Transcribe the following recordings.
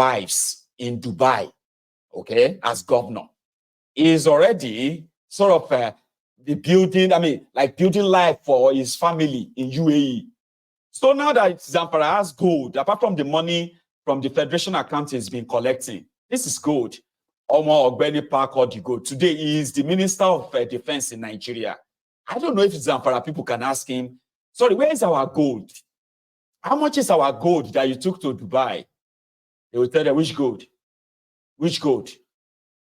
wives in Dubai, okay, as governor. He is already sort of building life for his family in UAE. So now that Zamfara has gold, apart from the money from the federation account he's been collecting, this is gold. Omo Ogbeni Park or the gold. Today he is the Minister of Defense in Nigeria. I don't know if Zamfara people can ask him, sorry, where is our gold? How much is our gold that you took to Dubai? They will tell them, which gold? Which gold?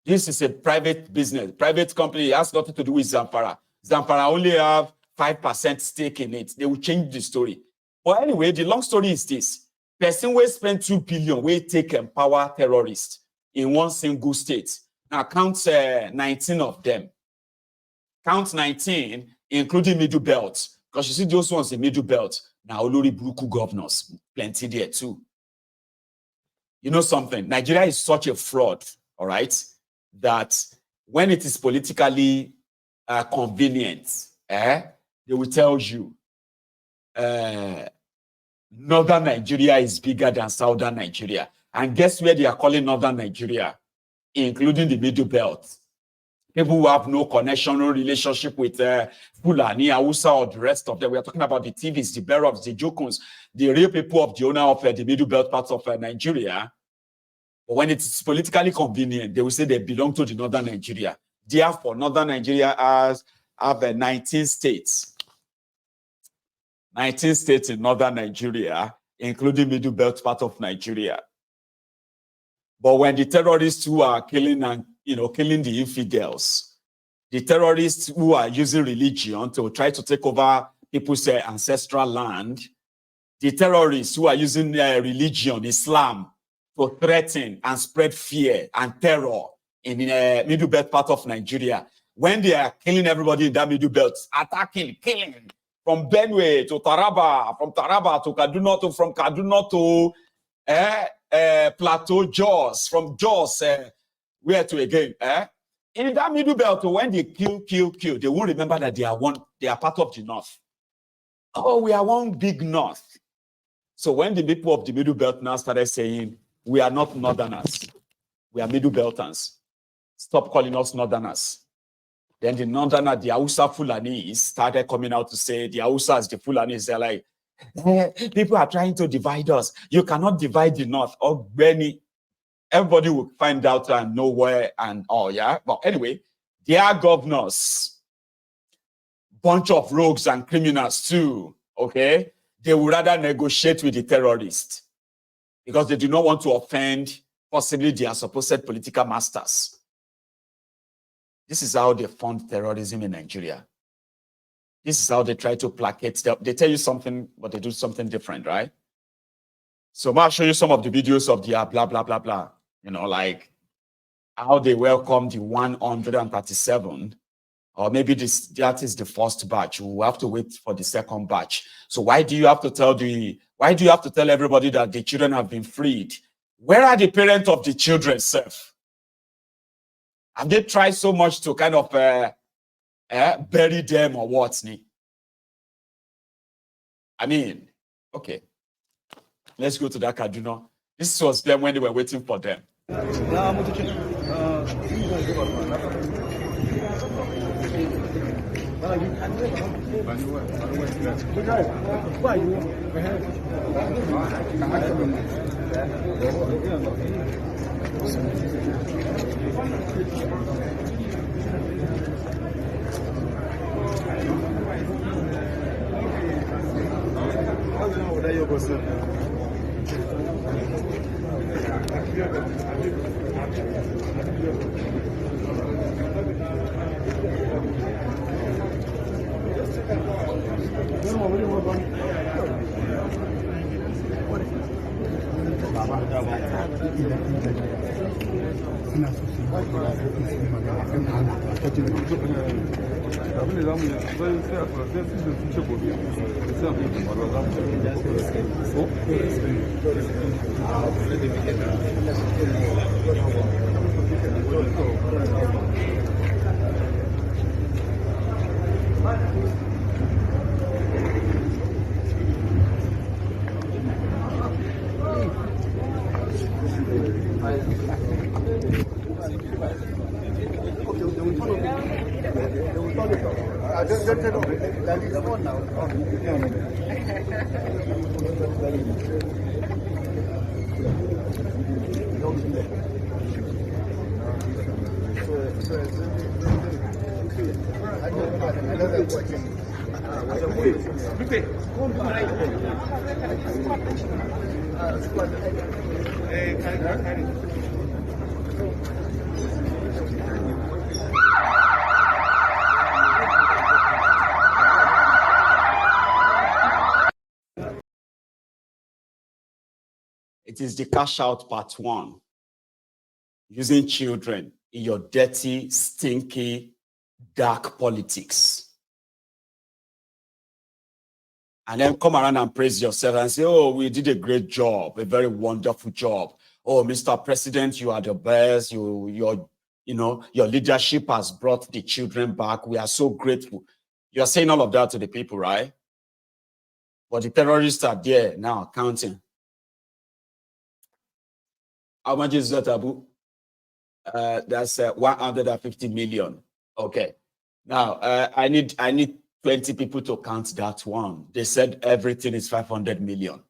This is a private business, private company. It has nothing to do with Zamfara. Zamfara only have 5% stake in it. They will change the story. But anyway, the long story is this. Person will spend 2 billion, will take empower terrorists in one single state. Now count 19 of them. Count 19, including Middle Belt. Because you see those ones in Middle Belt. Now, Olori Buruku governors, plenty there too. You know something? Nigeria is such a fraud, all right, that when it is politically convenient, they will tell you Northern Nigeria is bigger than Southern Nigeria. And guess where they are calling Northern Nigeria? Including the Middle Belt. People who have no connection, no relationship with Fulani, Hausa, or the rest of them. We are talking about the TVs, the Berobs, the Jokuns, the real people of the owner of the Middle Belt parts of Nigeria. But when it's politically convenient, they will say they belong to the Northern Nigeria. Therefore, Northern Nigeria have 19 states. 19 states in Northern Nigeria, including Middle Belt part of Nigeria. But when the terrorists who are killing and killing the infidels, the terrorists who are using religion to try to take over people's ancestral land, the terrorists who are using religion, Islam, to threaten and spread fear and terror in the Middle Belt part of Nigeria, when they are killing everybody in that Middle Belt, attacking, killing, from Benue to Taraba, from Taraba to Kaduna, from Kaduna to Plateau, Jos, from Jos, where to again? In that Middle Belt, when they kill, they won't remember that they are part of the North. Oh, we are one big North. So when the people of the Middle Belt now started saying, we are not Northerners, we are Middle Beltans, stop calling us Northerners. Then the Northerner, the Hausa Fulanis started coming out to say, the Hausas, the Fulanis, they're like, people are trying to divide us. You cannot divide the North. Oh, Benny. Everybody will find out and know where and all, yeah? But anyway, they are governors. Bunch of rogues and criminals too, okay? They would rather negotiate with the terrorists because they do not want to offend possibly their supposed political masters. This is how they fund terrorism in Nigeria. This is how they try to placate. They tell you something, but they do something different, right? So I'll show you some of the videos of the blah, blah, blah, blah. Like how they welcome the 137, or maybe that is the first batch. We'll have to wait for the second batch. So why do you have to tell everybody that the children have been freed? Where are the parents of the children, Seth? Have they tried so much to kind of bury them or what? I mean, okay. Let's go to that Kaduna. This was them when they were waiting for them. It is the cash out part 1. Using children in your dirty, stinky, dark politics. And then come around and praise yourself and say, oh, we did a great job, a very wonderful job. Oh, Mr. President, you are the best. Your leadership has brought the children back. We are so grateful. You are saying all of that to the people, right? But the terrorists are there now counting. How much is that, Abu? That's 150 million. Okay. Now, I need 20 people to count that one. They said everything is 500 million.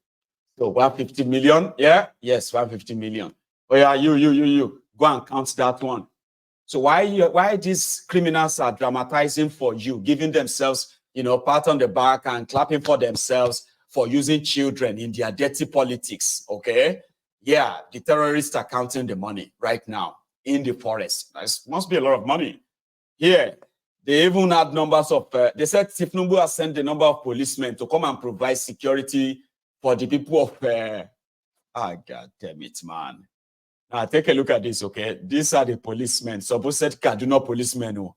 So 150 million, yeah? Yes, 150 million. Oh yeah, you. Go and count that one. So why these criminals are dramatizing for you, giving themselves, pat on the back and clapping for themselves for using children in their dirty politics, okay? Yeah, the terrorists are counting the money right now in the forest. That must be a lot of money. Here, they even had numbers of, they said Tifnumbu has sent the number of policemen to come and provide security for the people of, God damn it, man. Now, take a look at this, okay? These are the policemen. Suppose said Kaduna policemen. Oh.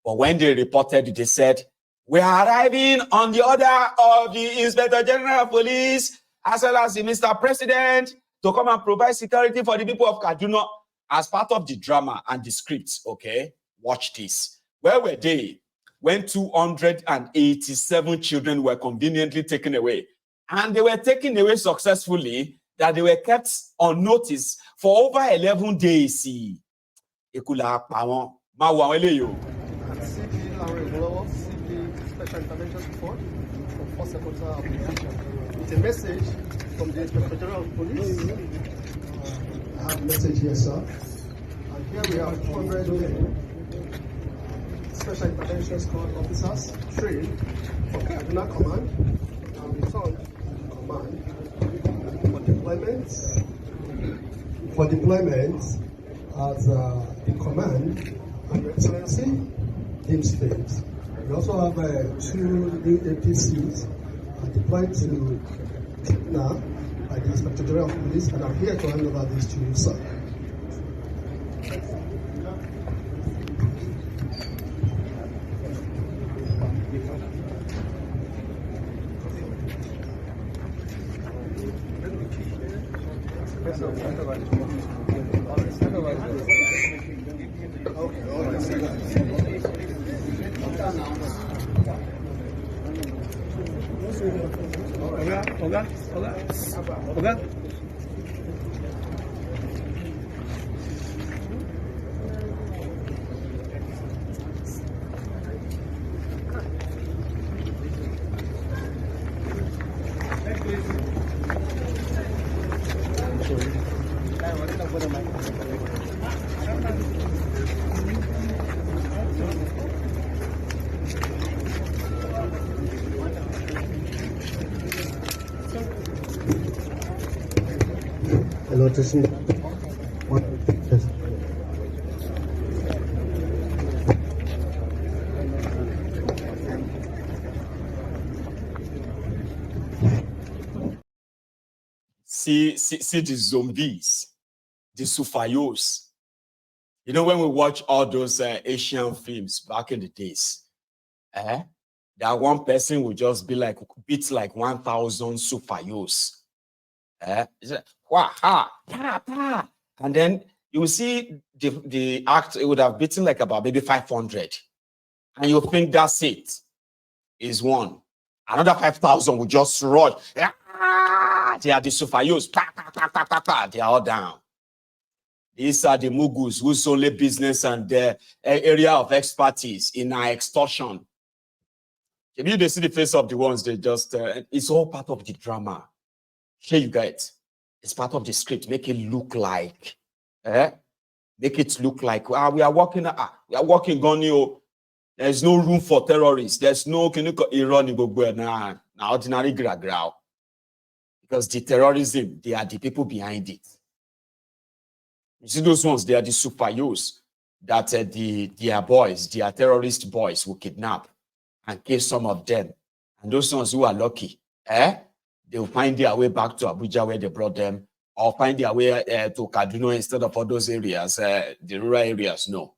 But when they reported, they said, we are arriving on the order of the Inspector General of Police, as well as the Mr. President, to come and provide security for the people of Kaduna as part of the drama and the scripts, okay? Watch this. Where were they when 287 children were conveniently taken away? And they were taken away successfully, that they were kept on notice for over 11 days. Special intervention report from First Secretary of Detention. It's a message from the Inspector General of Police. I have a message here, sir. And here we have 100 Special Intervention Squad officers trained for Kaduna Command and returned to command for deployment as the command and Your Excellency deems fit. We also have 2 new APCs deployed to Kaduna by the Inspector General of Police, and I'm here to hand over this to you, sir. Oga. Hello, Tristan. See the zombies, the Sufayos. You know, when we watch all those Asian films back in the days, that one person would just be like, beat like 1,000 Sufayos. And then you will see the act, it would have beaten like about maybe 500. And you think that's it, is one. Another 5,000 would just rush. They are the Sufayos. They are all down. These are the Mughals whose only business and their area of expertise in our extortion. If you see the face of the ones, they just, it's all part of the drama. Here you get, it's part of the script. Make it look like, make it look like, we are working on you. There's no room for terrorists. There's no ordinary gra. Because the terrorism, they are the people behind it. You see those ones, they are the super youths that their boys, their terrorist boys will kidnap and kill some of them. And those ones who are lucky, they will find their way back to Abuja where they brought them, or find their way to Kaduna instead of all those areas, the rural areas. No.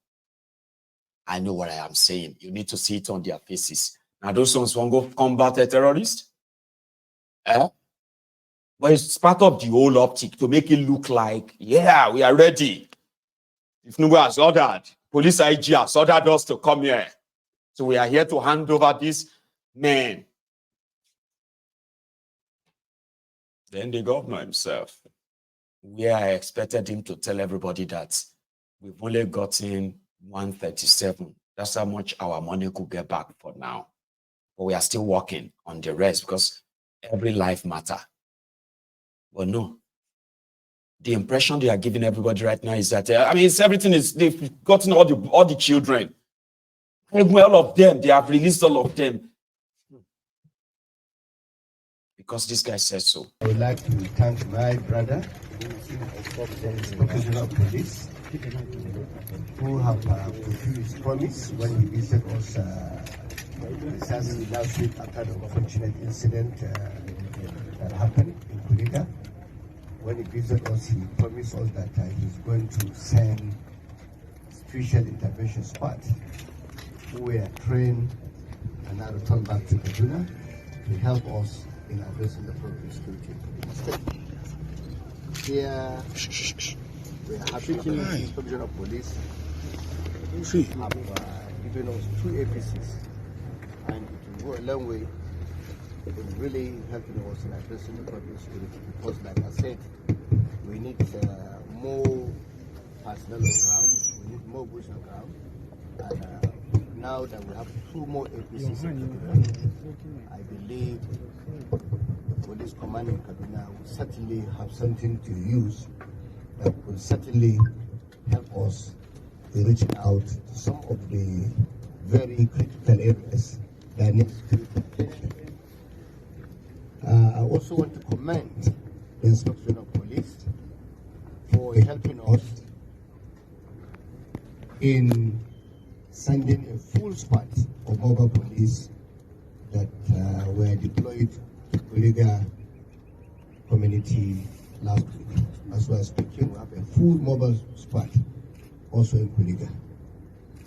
I know what I am saying. You need to see it on their faces. Now those ones won't go combat a terrorist. But it's part of the whole optic to make it look like, yeah, we are ready. If nobody has ordered, police IG has ordered us to come here. So we are here to hand over this man. Then the governor himself, where I expected him to tell everybody that we've only gotten 137. That's how much our money could get back for now. But we are still working on the rest because every life matters. But no, the impression they are giving everybody right now is that, they've gotten all the children. All of them, they have released all of them. Because this guy says so. I would like to thank my brother, Commissioner of Police, who have fulfilled his promise when he visited us last week after the unfortunate incident that happened in Kuriga. When he visited us, he promised us that he's going to send special intervention squad who were trained and now return back to Kaduna to help us in addressing the problem of security in the state. Here, we are happy that the Commissioner of Police have given us 2 APCs, and it will go a long way in really helping us in addressing the problem of security, because like I said, we need more personnel on ground, we need more boots on ground, and now that we have 2 more APCs in Kaduna, I believe the police command in Kaduna will certainly have something to use that will certainly help us in reaching out to some of the very critical areas that need security attention. I also want to commend the Inspector of Police for helping us in sending a full squad of mobile police that were deployed to Kuriga community last week. As we are speaking, we have a full mobile squad also in Kuriga.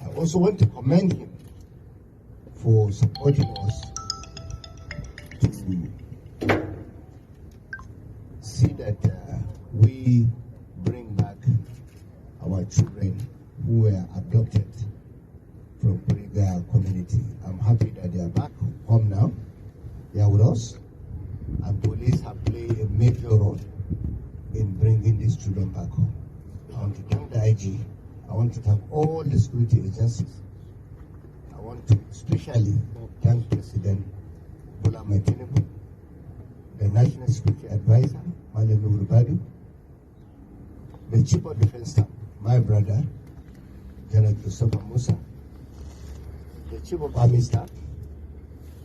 I also want to commend him for supporting us to see that we bring back our children who were adopted from Kuriga community. I'm happy that they are back home now. They are with us, and police have played a major role in bringing these children back home. I want to thank the IG. I want to thank all the security agencies. I want to especially thank President Bola Tinubu, the National Security Advisor, Malam Nurubadu, the Chief of Defense Staff, my brother, General Christopher Musa, the Chief of Army Staff,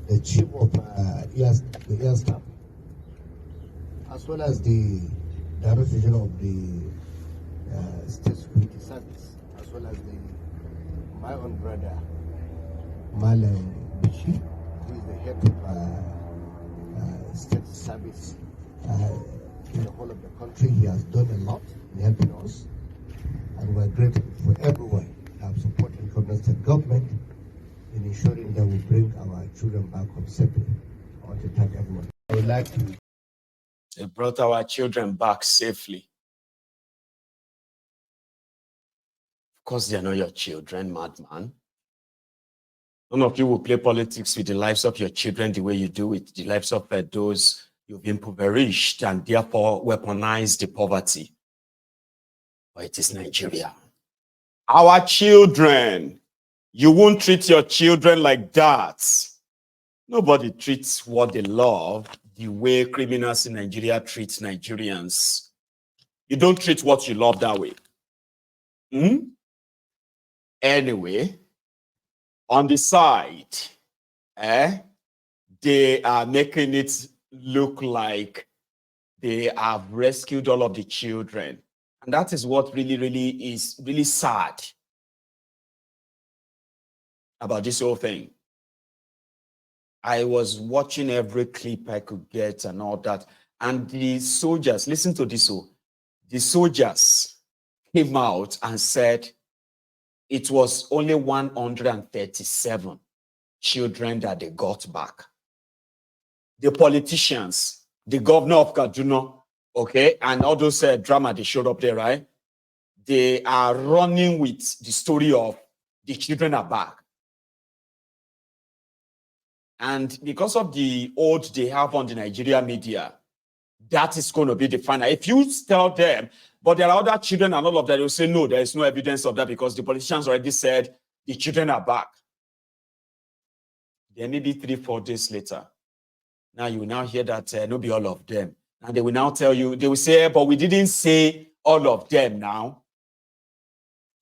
the Chief of the Air Staff, as well as the Director General of the State Security Service, as well as my own brother, Malam Bishi, who is the head of State Service in the whole of the country. He has done a lot in helping us, and we're grateful for everyone who have supported the state government in ensuring that we bring our children back home safely. I want to thank everyone. I would like to. They brought our children back safely. Of course, they are not your children, madman. None of you will play politics with the lives of your children the way you do with the lives of those you've impoverished and therefore weaponize the poverty. or it is Nigeria. Our children, you won't treat your children like that. Nobody treats what they love the way criminals in Nigeria treat Nigerians. You don't treat what you love that way. Anyway, on the side, they are making it look like they have rescued all of the children. And that is what is really sad about this whole thing. I was watching every clip I could get and all that. And the soldiers, listen to this. The soldiers came out and said it was only 137 children that they got back. The politicians, the governor of Kaduna, okay, and all those drama they showed up there, right? They are running with the story of the children are back. And because of the oath they have on the Nigeria media, that is going to be the final. If you tell them, but there are other children and all of that, they'll say, no, there is no evidence of that because the politicians already said the children are back. Then maybe 3-4 days later, now you will now hear that no be all of them. And they will now tell you, they will say, but we didn't say all of them now.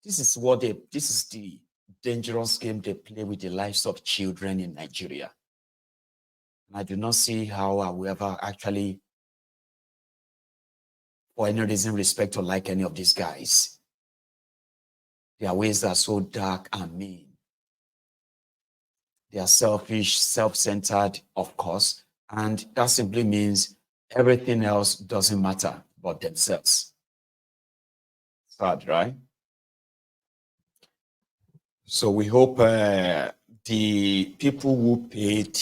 This is the dangerous game they play with the lives of children in Nigeria. I do not see how I will ever actually, for any reason, respect or like any of these guys. Their ways are so dark and mean. They are selfish, self-centered, of course, and that simply means everything else doesn't matter but themselves. Sad, right? So we hope the people who paid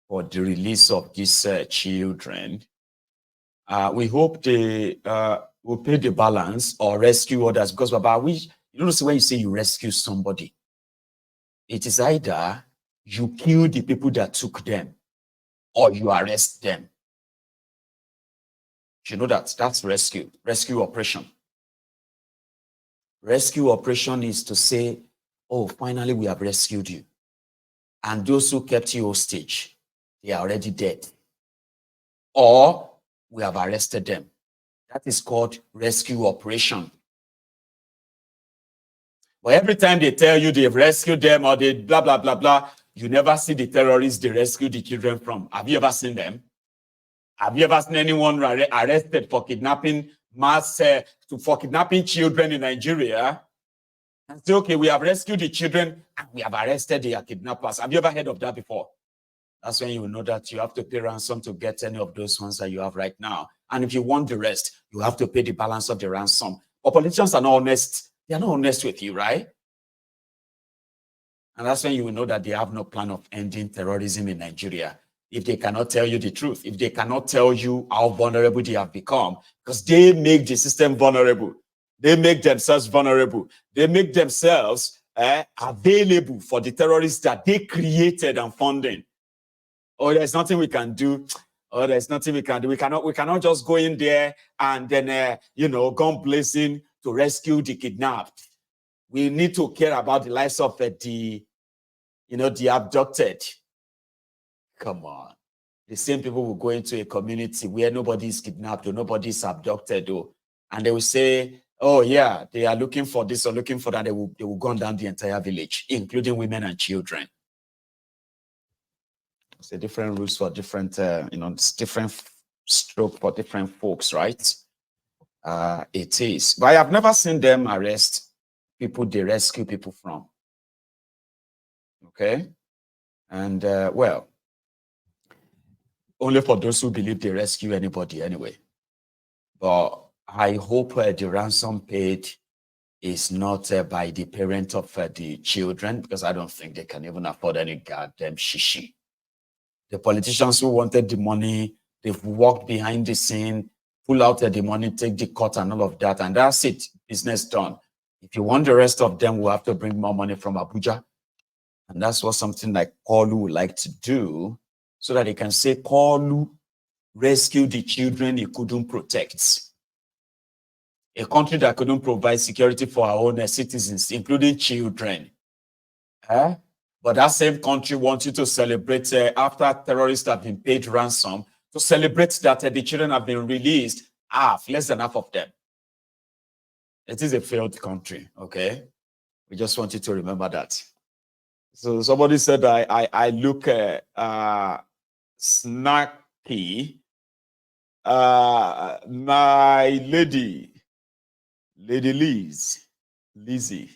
for the release of these children, we hope they will pay the balance or rescue others. Because, Baba, you don't see when you say you rescue somebody, it is either you kill the people that took them or you arrest them. You know that's rescue operation. Rescue operation is to say, oh, finally we have rescued you. And those who kept you hostage, they are already dead. Or we have arrested them. That is called rescue operation. But every time they tell you they've rescued them or they blah, blah, blah, blah, you never see the terrorists they rescued the children from. Have you ever seen them? Have you ever seen anyone arrested for kidnapping for kidnapping children in Nigeria? And say, okay, we have rescued the children and we have arrested their kidnappers. Have you ever heard of that before? That's when you will know that you have to pay ransom to get any of those ones that you have right now. And if you want the rest, you have to pay the balance of the ransom. But politicians are not honest. They are not honest with you, right? And that's when you will know that they have no plan of ending terrorism in Nigeria. If they cannot tell you the truth, if they cannot tell you how vulnerable they have become, because they make the system vulnerable. They make themselves vulnerable. They make themselves available for the terrorists that they created and funding. Oh, there's nothing we can do. Oh, there's nothing we can do. We cannot just go in there and then, gun blazing to rescue the kidnapped. We need to care about the lives of the abducted. Come on. The same people will go into a community where nobody is kidnapped or nobody is abducted, and they will say, oh, yeah, they are looking for this or looking for that. They will gun down the entire village, including women and children. It's a different rules for different, it's different stroke for different folks, right? It is. But I have never seen them arrest people they rescue people from. Okay? And, well, only for those who believe they rescue anybody anyway. But I hope the ransom paid is not by the parent of the children, because I don't think they can even afford any goddamn shishi. The politicians who wanted the money, they've walked behind the scene, pull out the money, take the cut and all of that, and that's it. Business done. If you want the rest of them, we'll have to bring more money from Abuja. And that's what something like Kolu would like to do, so that they can say Kolu rescued the children he couldn't protect. A country that couldn't provide security for our own citizens, including children. But that same country wants you to celebrate after terrorists have been paid ransom, to celebrate that the children have been released, less than half of them. It is a failed country, okay? We just want you to remember that. So somebody said I look snacky. My lady Lizzie.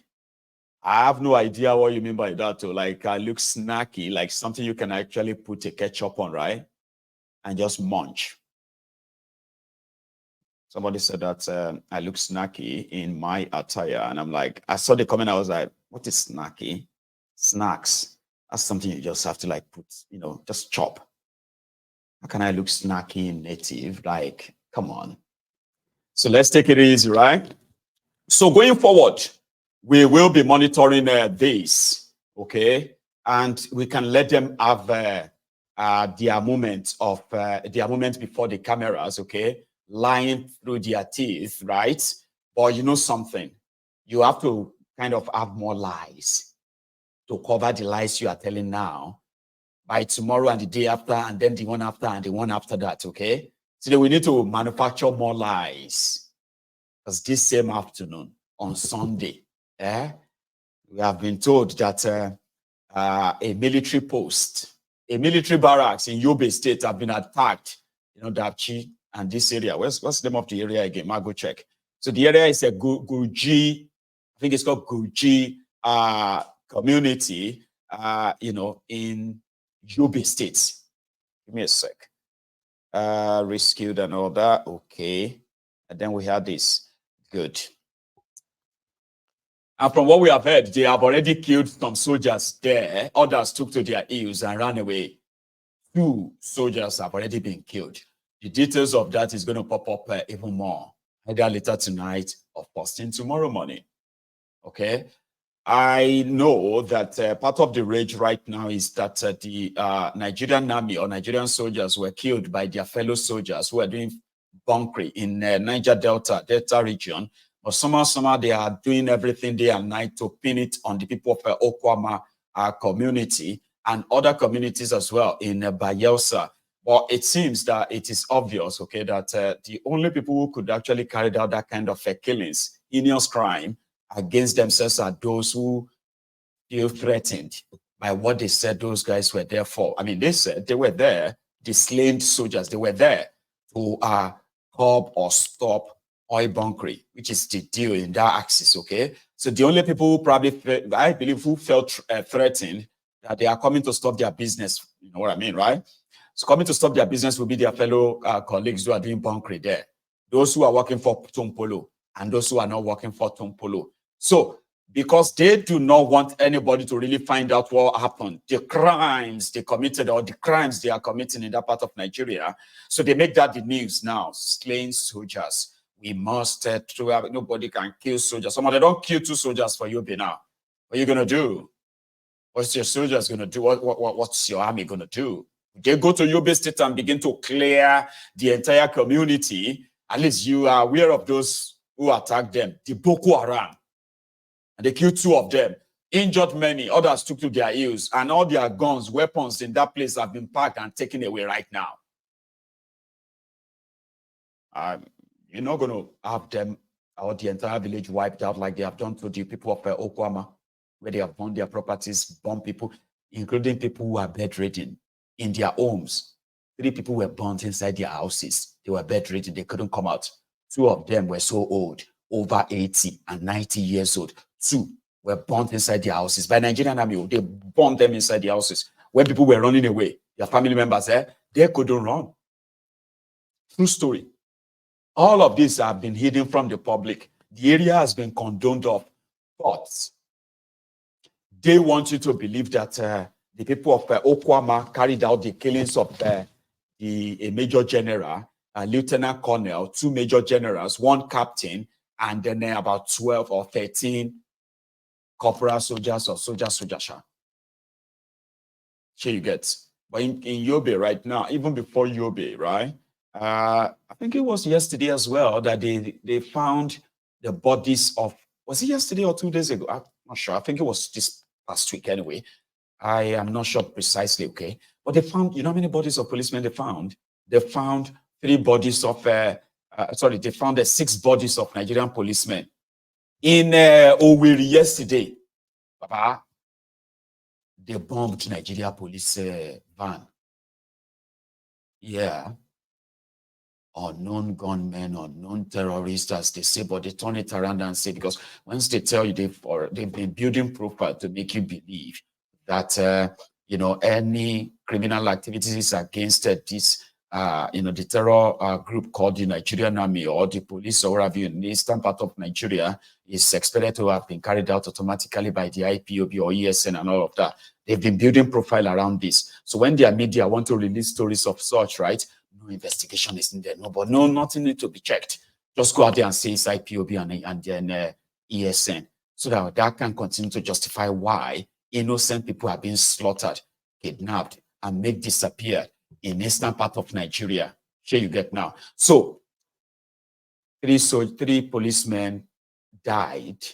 I have no idea what you mean by that. Too. Like I look snacky, like something you can actually put a ketchup on, right? And just munch. Somebody said that I look snacky in my attire. And I'm like, I saw the comment. I was like, what is snacky? Snacks. That's something you just have to like put, just chop. How can I look snacky in native? Like, come on. So let's take it easy, right? So going forward, we will be monitoring this, okay? And we can let them have their moment before the cameras, okay? Lying through their teeth, right? But you know something? You have to kind of have more lies to cover the lies you are telling now by tomorrow and the day after, and then the one after and the one after that, okay? So we need to manufacture more lies. Because this same afternoon on Sunday, we have been told that a military post, a military barracks in Yobe State have been attacked, Dapchi and this area. What's the name of the area again? Go check. So the area is a Guji, I think it's called Guji community, in Yobe State. Give me a sec. Rescued and all that. Okay. And then we have this. Good. And from what we have heard, they have already killed some soldiers there. Others took to their heels and ran away. 2 soldiers have already been killed. The details of that is going to pop up even more, either later tonight or first thing tomorrow morning. Okay. I know that part of the rage right now is that the Nigerian army or Nigerian soldiers were killed by their fellow soldiers who are doing bunkering in Niger Delta region. But somehow they are doing everything day and night to pin it on the people of Okwama community and other communities as well in Bayelsa. But it seems that it is obvious, okay, that the only people who could actually carry out that kind of killings, heinous crime against themselves, are those who feel threatened by what they said those guys were there for. I mean, they said they were there, the slain soldiers, they were there to curb or stop oil bunkering, which is the deal in that axis, okay? So the only people who probably, I believe, who felt threatened that they are coming to stop their business, you know what I mean, right? So coming to stop their business will be their fellow colleagues who are doing bunkering there. Those who are working for Tumpolo and those who are not working for Tumpolo. So because they do not want anybody to really find out what happened, the crimes they committed or the crimes they are committing in that part of Nigeria. So they make that the news now, slaying soldiers. We must, nobody can kill soldiers. Some of them don't kill 2 soldiers for you now. What are you going to do? What's your soldiers going to do? What's your army going to do? They go to Yobe State and begin to clear the entire community. At least you are aware of those who attacked them, the Boko Haram. And they killed 2 of them, injured many, others took to their heels, and all their guns, weapons in that place have been packed and taken away right now. You're not going to have them or the entire village wiped out like they have done to the people of Okwama, where they have burned their properties, burned people, including people who are bedridden in their homes. 3 people were burnt inside their houses. They were bedridden. They couldn't come out. 2 of them were so old, over 80 and 90 years old. 2 were burnt inside their houses by Nigerian army. They burned them inside their houses. When people were running away, their family members they couldn't run. True story. All of these have been hidden from the public. The area has been condoned of, but they want you to believe that the people of Okwama carried out the killings of a major general, a lieutenant colonel, 2 major generals, 1 captain, and then about 12 or 13 corporal soldiers or soldiers. Sure, you get. But in Yobe right now, even before Yobe, right? I think it was yesterday as well that they found the bodies of, was it yesterday or 2 days ago? I'm not sure. I think it was this past week anyway. I am not sure precisely, okay? But they found, you know how many bodies of policemen they found? They found 3 bodies of, they found 6 bodies of Nigerian policemen in Owerri yesterday. Papa, they bombed Nigeria police van. Yeah. Unknown gunmen, unknown terrorists, as they say, but they turn it around and say, because once they tell you they've been building profile to make you believe that, any criminal activities against this, the terror group called the Nigerian Army or the police or whatever in the eastern part of Nigeria is expected to have been carried out automatically by the IPOB or ESN and all of that. They've been building profile around this. So when their media want to release stories of such, right, no investigation is needed. Nothing need to be checked. Just go out there and say it's IPOB and then ESN, so that can continue to justify why innocent people are being slaughtered, kidnapped, and made disappear in eastern part of Nigeria. Here you get now. So 3 policemen died.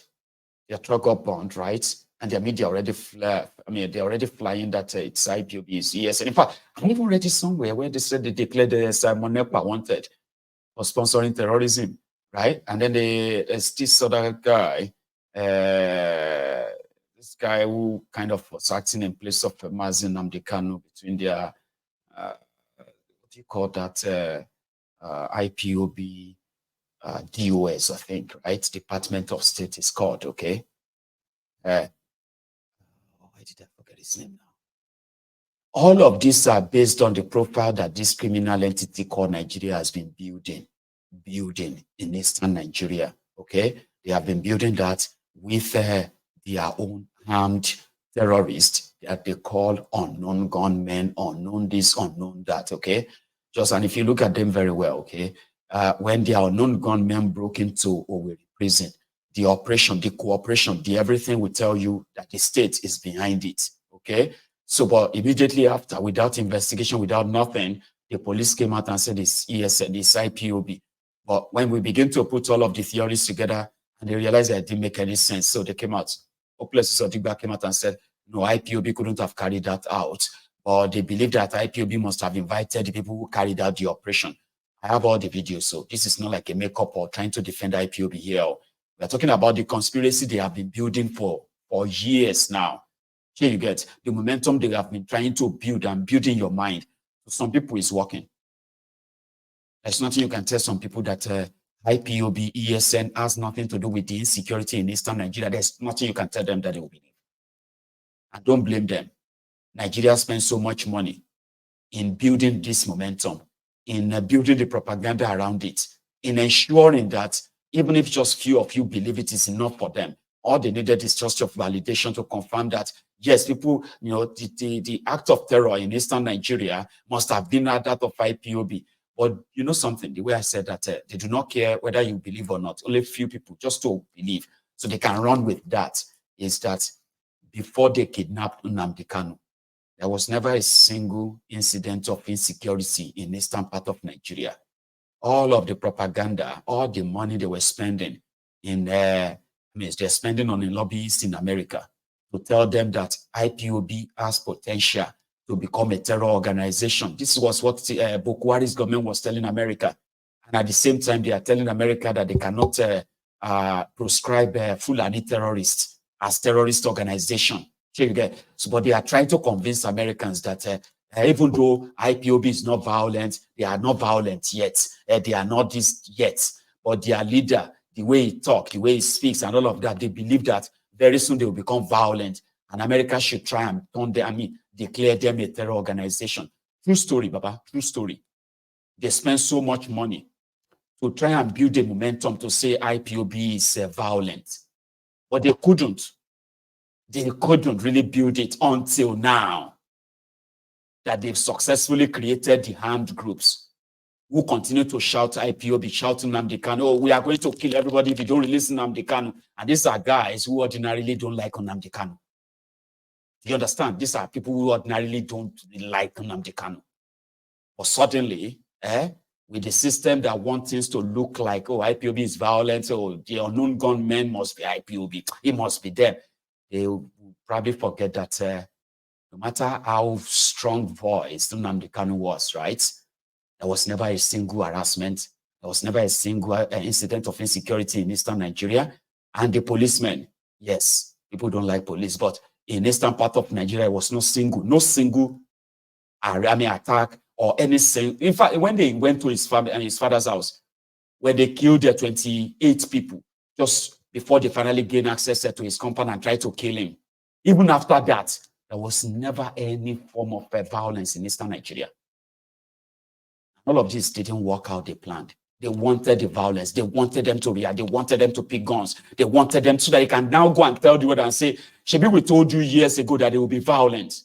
Their truck got burned, right? And their media already they're already flying that it's IPOB, it's ESN. In fact, I even read it somewhere where they said they declared Simon Ekpa wanted for sponsoring terrorism, right? And then there's this other guy, this guy who kind of was acting in place of Mazi Nnamdi Kanu between their, what do you call that, IPOB, DOS, I think, right? Department of State is called, okay? Why did I forget his name now? All of these are based on the profile that this criminal entity called Nigeria has been building in eastern Nigeria, okay? They have been building that with their own armed terrorists that they call unknown gunmen, unknown this, unknown that, okay? And if you look at them very well, okay, when the unknown gunmen broke into Owerri prison, the operation, the cooperation, the everything will tell you that the state is behind it, okay? So, but immediately after, without investigation, without nothing, the police came out and said it's ESN, it's IPOB. But when we begin to put all of the theories together, and they realized that it didn't make any sense, so they came out. Oplus Odigba came out and said, no, IPOB couldn't have carried that out. Or they believe that IPOB must have invited the people who carried out the operation. I have all the videos, so this is not like a makeup or trying to defend IPOB here. We're talking about the conspiracy they have been building for years now. Here you get the momentum they have been trying to build and build in your mind. Some people is working. There's nothing you can tell some people that IPOB, ESN has nothing to do with the insecurity in eastern Nigeria. There's nothing you can tell them that they will believe. And don't blame them. Nigeria spends so much money in building this momentum, in building the propaganda around it, in ensuring that even if just few of you believe it is enough for them, all they needed is just your validation to confirm that, yes, people, the act of terror in eastern Nigeria must have been that of IPOB. But you know something, the way I said that they do not care whether you believe or not, only few people just to believe, so they can run with that, is that before they kidnapped Nnamdi Kanu, there was never a single incident of insecurity in eastern part of Nigeria. All of the propaganda, all the money they were spending they're spending on the lobbyists in America to tell them that IPOB has potential to become a terror organization. This was what Boko's government was telling America. And at the same time, they are telling America that they cannot proscribe Fulani terrorists as terrorist organization. So, but they are trying to convince Americans that even though IPOB is not violent, they are not violent yet. They are not this yet. But their leader, the way he talks, the way he speaks, and all of that, they believe that very soon they will become violent. And America should try and declare them a terror organization. True story, Baba, true story. They spend so much money to try and build a momentum to say IPOB is violent. But they couldn't. They couldn't really build it until now that they've successfully created the armed groups who continue to shout IPOB, shouting Nnamdi Kanu, oh, we are going to kill everybody if you don't release Nnamdi Kanu. And these are guys who ordinarily don't like Nnamdi Kanu. Do you understand? These are people who ordinarily don't like Nnamdi Kanu. But suddenly, with the system that want things to look like, oh, IPOB is violent, or the unknown gunmen must be IPOB, it must be them. They will probably forget that no matter how strong voice Nnamdi Kanu was, right? There was never a single harassment. There was never a single incident of insecurity in Eastern Nigeria. And the policemen, yes, people don't like police, but in Eastern part of Nigeria, it was no single attack or anything. In fact, when they went to his family and his father's house, where they killed 28 people just before they finally gained access to his compound and tried to kill him. Even after that, there was never any form of violence in Eastern Nigeria. All of this didn't work out they planned. They wanted the violence. They wanted them to react. They wanted them to pick guns. They wanted them so that they can now go and tell the world and say, Shebi, we told you years ago that they will be violent.